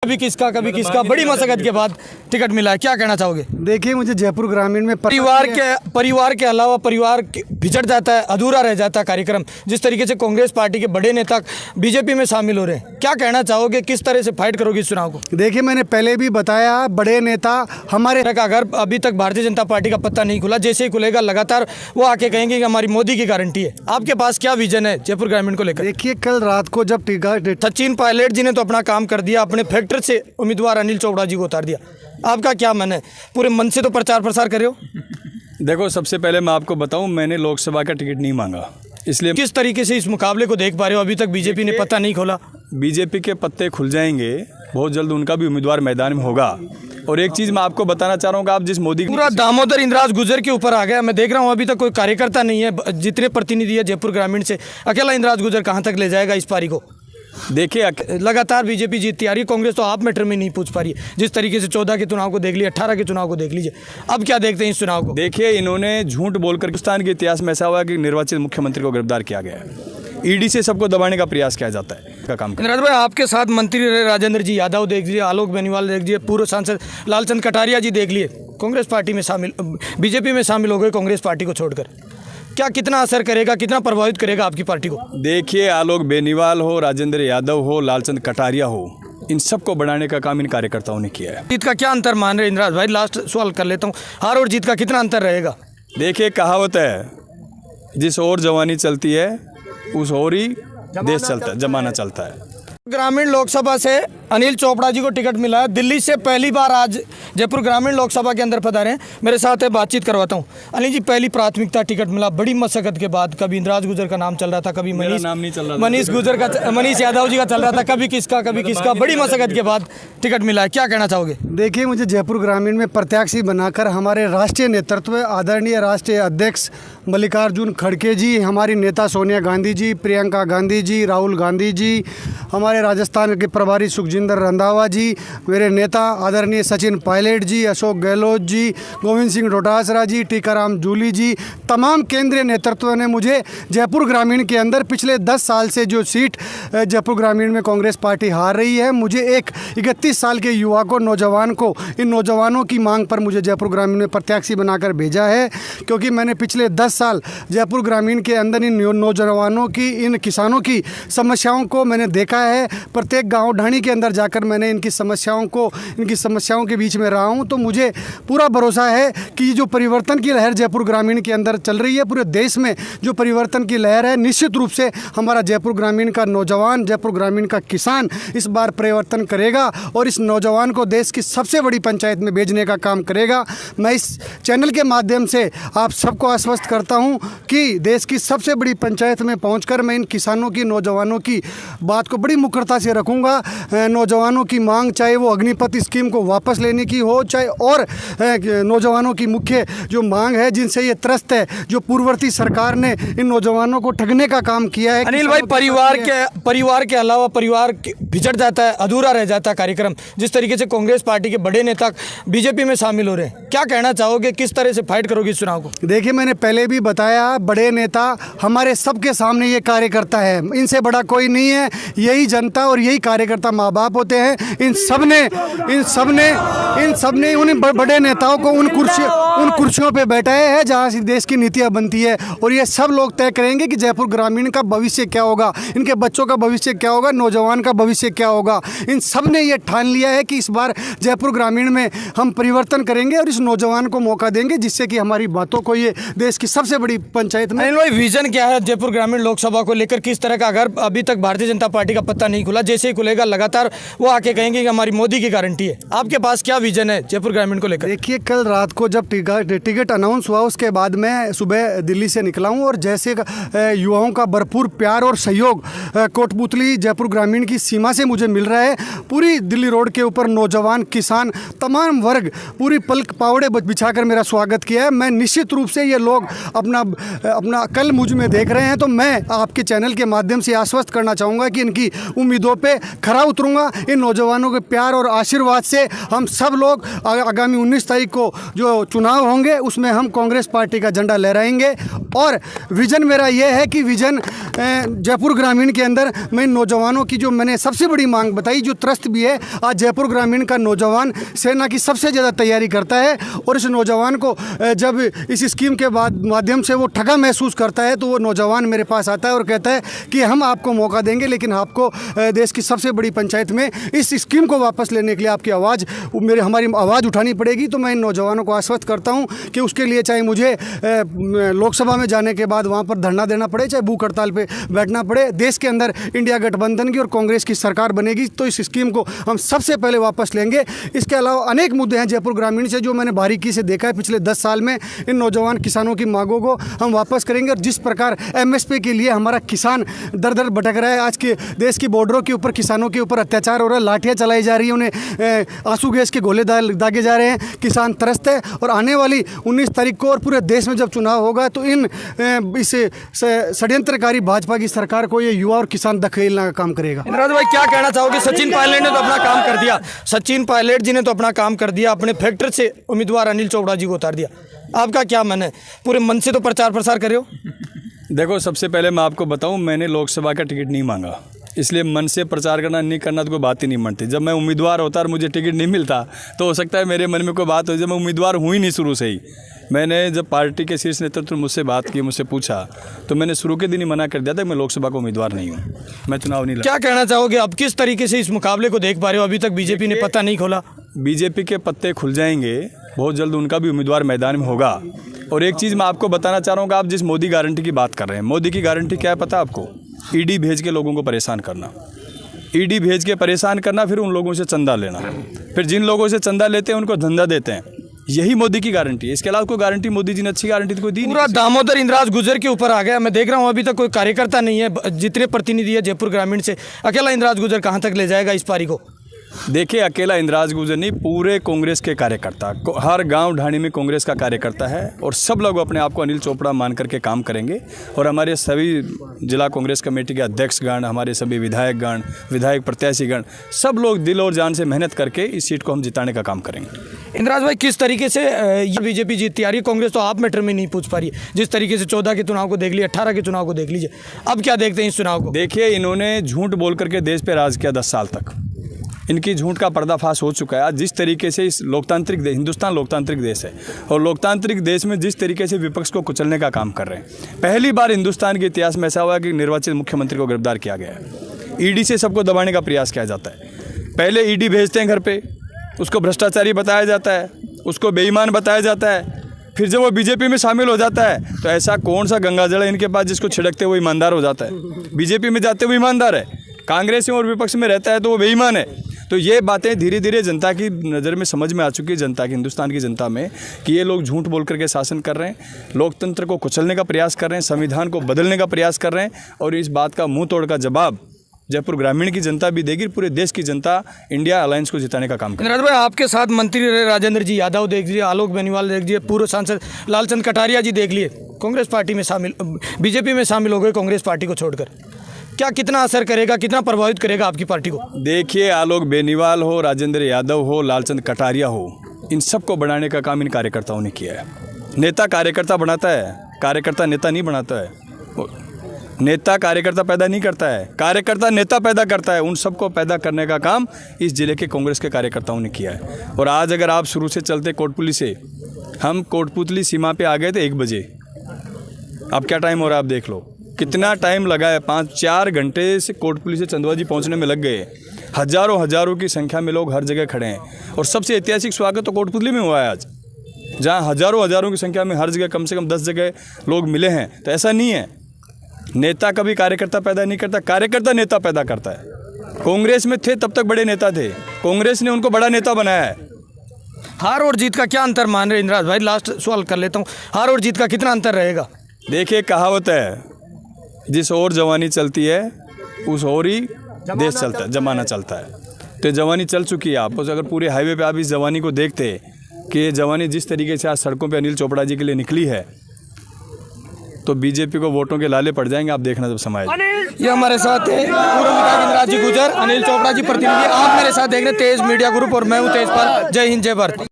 कभी किसका बड़ी मशक्कत के बाद टिकट मिला है, क्या कहना चाहोगे? देखिए, मुझे जयपुर ग्रामीण में परिवार के अलावा बिछड़ जाता है, अधूरा रह जाता है कार्यक्रम। जिस तरीके से कांग्रेस पार्टी के बड़े नेता बीजेपी में शामिल हो रहे हैं, क्या कहना चाहोगे, किस तरह से फाइट करोगे इस चुनाव को? देखिए, मैंने पहले भी बताया, बड़े नेता हमारे अगर अभी तक भारतीय जनता पार्टी का पत्ता नहीं खुला, जैसे ही खुलेगा लगातार वो आके कहेंगे कि हमारी मोदी की गारंटी है। आपके पास क्या विजन है जयपुर ग्रामीण को लेकर? देखिए, कल रात को जब सचिन पायलट जी ने तो अपना काम कर दिया, अपने फैक्टर से उम्मीदवार अनिल चोपड़ा जी को उतार दिया। आपका क्या मन है? पूरे मन से तो प्रचार प्रसार कर रहे हो। देखो, सबसे पहले मैं आपको बताऊं, मैंने लोकसभा का टिकट नहीं मांगा, इसलिए किस तरीके से इस मुकाबले को देख पा रहे हो? अभी तक बीजेपी ने पत्ता नहीं खोला। बीजेपी के पत्ते खुल जाएंगे बहुत जल्द, उनका भी उम्मीदवार मैदान में होगा। और एक चीज मैं आपको बताना चाह रहा हूँ, आप जिस मोदी पूरा दामोदर इंद्राज गुजर के ऊपर आ गया। मैं देख रहा हूँ अभी तक कोई कार्यकर्ता नहीं है। जितने प्रतिनिधि है जयपुर ग्रामीण से, अकेला इंद्राज गुजर कहाँ तक ले जाएगा इस पारी को? देखिए, लगातार बीजेपी जीतती आ रही है, कांग्रेस तो आप मैटर में नहीं पूछ पा रही है। जिस तरीके से 14 के चुनाव को देख लिया, 18 के चुनाव को देख लीजिए, अब क्या देखते हैं इस चुनाव को? देखिए, इन्होंने झूठ बोलकर हिंदुस्तान के इतिहास में ऐसा हुआ कि निर्वाचित मुख्यमंत्री को गिरफ्तार किया गया है। ईडी से सबको दबाने का प्रयास किया जाता है का काम। इंद्राज भाई, आपके साथ मंत्री रहे राजेंद्र जी यादव देख लीजिए, आलोक बेनीवाल देख लीजिए, पूर्व सांसद लालचंद कटारिया जी देख लिए, कांग्रेस पार्टी में शामिल, बीजेपी में शामिल हो गए कांग्रेस पार्टी को छोड़कर। क्या कितना असर करेगा, कितना प्रभावित करेगा आपकी पार्टी को? देखिए, आलोक बेनीवाल हो, राजेंद्र यादव हो, लालचंद कटारिया हो, इन सबको बढ़ाने का काम इन कार्यकर्ताओं ने किया है। जीत का क्या अंतर मान रहे इंद्राज भाई? लास्ट सवाल कर लेता हूँ, हार और जीत का कितना अंतर रहेगा? देखिए, कहावत है, जिस ओर जवानी चलती है उस ओर ही देश चलता है, जमाना चलता है। ग्रामीण लोकसभा से अनिल चोपड़ा जी को टिकट मिला है। दिल्ली से पहली बार आज जयपुर ग्रामीण लोकसभा के अंदर पधारे हैं। मेरे साथ है, बातचीत करवाता हूँ। अनिल जी, पहली प्राथमिकता टिकट मिला, बड़ी मशक्कत के बाद। कभी इंद्राज गुजर का नाम चल रहा था, कभी मनीष यादव जी का चल रहा था, कभी किसका बड़ी मशक्कत के बाद टिकट मिला है, क्या कहना चाहोगे? देखिए, मुझे जयपुर ग्रामीण में प्रत्याशी बनाकर हमारे राष्ट्रीय नेतृत्व, आदरणीय राष्ट्रीय अध्यक्ष मल्लिकार्जुन खड़गे जी, हमारी नेता सोनिया गांधी जी, प्रियंका गांधी जी, राहुल गांधी जी, हमारे राजस्थान के प्रभारी सुखजिंदर रंधावा जी, मेरे नेता आदरणीय सचिन पायलट जी, अशोक गहलोत जी, गोविंद सिंह डोटासरा जी, टीकाराम जूली जी, तमाम केंद्रीय नेतृत्व ने मुझे जयपुर ग्रामीण के अंदर पिछले 10 साल से जो सीट जयपुर ग्रामीण में कांग्रेस पार्टी हार रही है, मुझे एक 31 साल के युवा को, नौजवान को, इन नौजवानों की मांग पर मुझे जयपुर ग्रामीण में प्रत्याशी बनाकर भेजा है। क्योंकि मैंने पिछले 10 साल जयपुर ग्रामीण के अंदर इन नौजवानों की, इन किसानों की समस्याओं को मैंने देखा है। प्रत्येक गांव ढाणी के अंदर जाकर मैंने इनकी समस्याओं के बीच में रहा हूं। तो मुझे पूरा भरोसा है कि जो परिवर्तन की लहर जयपुर ग्रामीण के अंदर चल रही है, पूरे देश में जो परिवर्तन की लहर है, निश्चित रूप से हमारा जयपुर ग्रामीण का नौजवान, जयपुर ग्रामीण का किसान इस बार परिवर्तन करेगा और इस नौजवान को देश की सबसे बड़ी पंचायत में भेजने का काम करेगा। मैं इस चैनल के माध्यम से आप सबको आश्वस्त करता हूं कि देश की सबसे बड़ी पंचायत में पहुंचकर मैं इन किसानों की, नौजवानों की बात को बड़ी मुखरता से रखूंगा। नौजवानों की मांग, चाहे वो अग्निपथ स्कीम को वापस लेने की हो, चाहे और नौजवानों की मुख्य जो मांग है, जिनसे ये त्रस्त है, जो पूर्ववर्ती सरकार ने इन नौजवानों को ठगने का काम किया है। अनिल भाई, परिवार के अलावा बिछड़ जाता है, अधूरा रह जाता है कार्यक्रम। जिस तरीके से कांग्रेस पार्टी के बड़े नेता बीजेपी में शामिल हो रहे हैं, क्या कहना चाहोगे, किस तरह से फाइट करोगे इस चुनाव को? देखिए, मैंने पहले भी बताया, बड़े नेता हमारे सबके सामने ये कार्यकर्ता है, इनसे बड़ा कोई नहीं है। यही जनता और यही कार्यकर्ता माँ बाप होते हैं। इन सब ने उन बड़े नेताओं को उन कुर्सियों पे बैठाया है जहाँ से देश की नीतियाँ बनती है। और ये सब लोग तय करेंगे कि जयपुर ग्रामीण का भविष्य क्या होगा, इनके बच्चों का भविष्य क्या होगा, नौजवान का भविष्य क्या होगा। इन सब ने ये ठान लिया है कि इस बार जयपुर ग्रामीण में हम परिवर्तन करेंगे और इस नौजवान को मौका देंगे, जिससे कि हमारी बातों को ये देश की सबसे बड़ी पंचायत में। विजन क्या है जयपुर ग्रामीण लोकसभा को लेकर, किस तरह का? अगर अभी तक भारतीय जनता पार्टी का पत्ता नहीं खुला, जैसे ही खुलेगा लगातार वो आके कहेंगे कि हमारी मोदी की गारंटी है। आपके पास क्या विजन है जयपुर ग्रामीण को लेकर? देखिए, कल रात को जब टिकट अनाउंस हुआ, उसके बाद मैं सुबह दिल्ली से निकला हूं और जैसे युवाओं का भरपूर प्यार और सहयोग कोटपुतली जयपुर ग्रामीण की सीमा से मुझे मिल रहा है। पूरी दिल्ली रोड के ऊपर नौजवान, किसान, तमाम वर्ग पूरी पलक पावड़े बिछाकर मेरा स्वागत किया है। मैं निश्चित रूप से ये लोग अपना कल मुझ में देख रहे हैं, तो मैं आपके चैनल के माध्यम से आश्वस्त करना चाहूँगा कि इनकी उम्मीदों पे खरा उतरूंगा। इन नौजवानों के प्यार और आशीर्वाद से हम सब लोग आगामी 19 तारीख को जो चुनाव होंगे उसमें हम कांग्रेस पार्टी का झंडा लहराएंगे। और विज़न मेरा ये है कि विज़न जयपुर ग्रामीण के अंदर मैं नौजवानों की जो मैंने सबसे बड़ी मांग बताई, जो त्रस्त भी है, आज जयपुर ग्रामीण का नौजवान सेना की सबसे ज़्यादा तैयारी करता है। और इस नौजवान को जब इस स्कीम के बाद माध्यम से वो ठगा महसूस करता है तो वो नौजवान मेरे पास आता है और कहता है कि हम आपको मौका देंगे, लेकिन आपको देश की सबसे बड़ी पंचायत में इस स्कीम को वापस लेने के लिए आपकी आवाज़ हमारी आवाज़ उठानी पड़ेगी। तो मैं इन नौजवानों को आश्वस्त करता हूँ कि उसके लिए चाहे मुझे लोकसभा में जाने के बाद वहाँ पर धरना देना पड़े, चाहे भूख हड़ताल पे बैठना पड़े, देश के अंदर इंडिया गठबंधन की और कांग्रेस की सरकार बनेगी तो इस स्कीम को हम सबसे पहले वापस लेंगे। इसके अलावा अनेक मुद्दे हैं जयपुर ग्रामीण से जो मैंने बारीकी से देखा है पिछले 10 साल में। इन नौजवान किसानों की मांगों को हम वापस करेंगे। और जिस प्रकार MSP के लिए हमारा किसान दर दर भटक रहा है, आज के देश की बॉर्डरों के ऊपर किसानों के ऊपर अत्याचार हो रहा है, लाठियाँ चलाई जा रही हैं, उन्हें आंसू गैस के गोले दागे जा रहे हैं, किसान त्रस्त है। और आने वाली 19 तारीख को और पूरे देश में जब चुनाव होगा तो इस षड्यंत्रकारी भाजपा की सरकार को ये युवा और किसान धकेलने का काम करेगा। इंद्राज भाई क्या कहना चाहोगे? सचिन पायलट ने तो अपना काम कर दिया, सचिन पायलट जी ने तो अपना काम कर दिया, अपने फैक्टर से उम्मीदवार अनिल चोपड़ा जी को उतार दिया। आपका क्या मन है? पूरे मन से तो प्रचार प्रसार करे हो। देखो, सबसे पहले मैं आपको बताऊं, मैंने लोकसभा का टिकट नहीं मांगा, इसलिए मन से प्रचार करना नहीं करना तो कोई बात ही नहीं बनती। जब मैं उम्मीदवार होता और मुझे टिकट नहीं मिलता तो हो सकता है मेरे मन में कोई बात हो। जब मैं उम्मीदवार हुई नहीं शुरू से ही, मैंने जब पार्टी के शीर्ष नेतृत्व ने मुझसे बात की, मुझसे पूछा, तो मैंने शुरू के दिन ही मना कर दिया था कि मैं लोकसभा का उम्मीदवार नहीं हूँ, मैं चुनाव नहीं लड़। क्या कहना चाहोगे? अब किस तरीके से इस मुकाबले को देख पा रहे हो? अभी तक बीजेपी ने पत्ता नहीं खोला। बीजेपी के पत्ते खुल जाएंगे, बहुत जल्द उनका भी उम्मीदवार मैदान में होगा। और एक चीज़ मैं आपको बताना चाह रहा हूँ कि आप जिस मोदी गारंटी की बात कर रहे हैं, मोदी की गारंटी क्या है पता है आपको? ईडी भेज के लोगों को परेशान करना, ईडी भेज के परेशान करना, फिर उन लोगों से चंदा लेना, फिर जिन लोगों से चंदा लेते हैं उनको धंधा देते हैं। यही मोदी की गारंटी है। इसके अलावा कोई गारंटी मोदी जी ने अच्छी गारंटी तो कोई दी नहीं। पूरा दामोदर इंद्राज गुजर के ऊपर आ गया। मैं देख रहा हूँ अभी तक कोई कार्यकर्ता नहीं है। जितने प्रतिनिधि है जयपुर ग्रामीण से, अकेला इंद्राज गुजर कहाँ तक ले जाएगा इस पारी को? देखिए, अकेला इंद्राज गुजर नहीं, पूरे कांग्रेस के कार्यकर्ता, हर गांव ढाणी में कांग्रेस का कार्यकर्ता है और सब लोग अपने आप को अनिल चोपड़ा मान करके काम करेंगे। और हमारे सभी जिला कांग्रेस कमेटी के अध्यक्षगण, हमारे सभी विधायकगण, विधायक प्रत्याशीगण, सब लोग दिल और जान से मेहनत करके इस सीट को हम जिताने का काम करेंगे। इंद्राज भाई, किस तरीके से ये बीजेपी जीतती आ रही है? कांग्रेस तो आप मैटर में नहीं पूछ पा रही है। जिस तरीके से 14 के चुनाव को देख लिया, 18 के चुनाव को देख लीजिए, अब क्या देखते हैं इस चुनाव को? देखिए, इन्होंने झूठ बोल करके देश पे राज किया 10 साल तक। इनकी झूठ का पर्दाफाश हो चुका है। आज जिस तरीके से इस लोकतांत्रिक हिंदुस्तान लोकतांत्रिक देश है और लोकतांत्रिक देश में जिस तरीके से विपक्ष को कुचलने का काम कर रहे हैं, पहली बार हिंदुस्तान के इतिहास में ऐसा हुआ कि निर्वाचित मुख्यमंत्री को गिरफ्तार किया गया है। ईडी से सबको दबाने का प्रयास किया जाता है। पहले ईडी भेजते हैं घर पे, उसको भ्रष्टाचारी बताया जाता है, उसको बेईमान बताया जाता है, फिर जब वो बीजेपी में शामिल हो जाता है तो ऐसा कौन सा गंगाजल है इनके पास जिसको छिड़कते हुए ईमानदार हो जाता है? बीजेपी में जाते हुए ईमानदार है, कांग्रेस में और विपक्ष में रहता है तो वो बेईमान है। तो ये बातें धीरे धीरे जनता की नज़र में समझ में आ चुकी है, जनता की, हिंदुस्तान की जनता में, कि ये लोग झूठ बोल करके शासन कर रहे हैं, लोकतंत्र को कुचलने का प्रयास कर रहे हैं, संविधान को बदलने का प्रयास कर रहे हैं। और इस बात का मुंह तोड़ का जवाब जयपुर ग्रामीण की जनता भी देगी, पूरे देश की जनता इंडिया अलायंस को जिताने का काम करेगी। इंद्राज भाई, आपके साथ मंत्री रहे राजेंद्र जी यादव देख लीजिए, आलोक बेनीवाल देख लीजिए, पूर्व सांसद लालचंद कटारिया जी देख लिए, कांग्रेस पार्टी में शामिल, बीजेपी में शामिल हो गए कांग्रेस पार्टी को छोड़कर। क्या कितना असर करेगा, कितना प्रभावित करेगा आपकी पार्टी को? देखिए, आलोक बेनीवाल हो, राजेंद्र यादव हो, लालचंद कटारिया हो, इन सबको बनाने का काम इन कार्यकर्ताओं ने किया है। नेता कार्यकर्ता बनाता है, कार्यकर्ता नेता नहीं बनाता है। नेता कार्यकर्ता पैदा नहीं करता है, कार्यकर्ता नेता पैदा करता है। उन सबको पैदा करने का काम इस जिले के कांग्रेस के कार्यकर्ताओं ने किया है। और आज अगर आप शुरू से चलते कोटपुतली से, हम कोटपुतली सीमा पे आ गए थे 1 बजे। अब क्या टाइम हो रहा है आप देख लो, कितना टाइम लगा है। 5-4 घंटे से कोटपुतली से चंदवाजी पहुंचने में लग गए। हजारों की संख्या में लोग हर जगह खड़े हैं। और सबसे ऐतिहासिक स्वागत तो कोटपुतली में हुआ है आज, जहां हजारों की संख्या में हर जगह कम से कम 10 जगह लोग मिले हैं। तो ऐसा नहीं है, नेता कभी कार्यकर्ता पैदा नहीं करता, कार्यकर्ता नेता पैदा करता है। कांग्रेस में थे तब तक बड़े नेता थे, कांग्रेस ने उनको बड़ा नेता बनाया है। हार और जीत का क्या अंतर मान रहे इंद्राज भाई? लास्ट सवाल कर लेता हूँ, हार और जीत का कितना अंतर रहेगा? देखिए, कहावत है, जिस ओर जवानी चलती है उस ओर ही देश चलता है, जमाना चलता है। तो जवानी चल चुकी है। आप अगर पूरे हाईवे पे आप इस जवानी को देखते कि ये जवानी जिस तरीके से आज सड़कों पे अनिल चोपड़ा जी के लिए निकली है, तो बीजेपी को वोटों के लाले पड़ जाएंगे, आप देखना जब समय आए। ये हमारे साथ है पूर्व विधायक इंद्राज जी गुजर, अनिल चोपड़ा जी प्रतिनिधि। आप मेरे साथ देख रहे हैं तेज मीडिया ग्रुप और मैं हूँ तेजपाल। जय हिंद, जय भारत।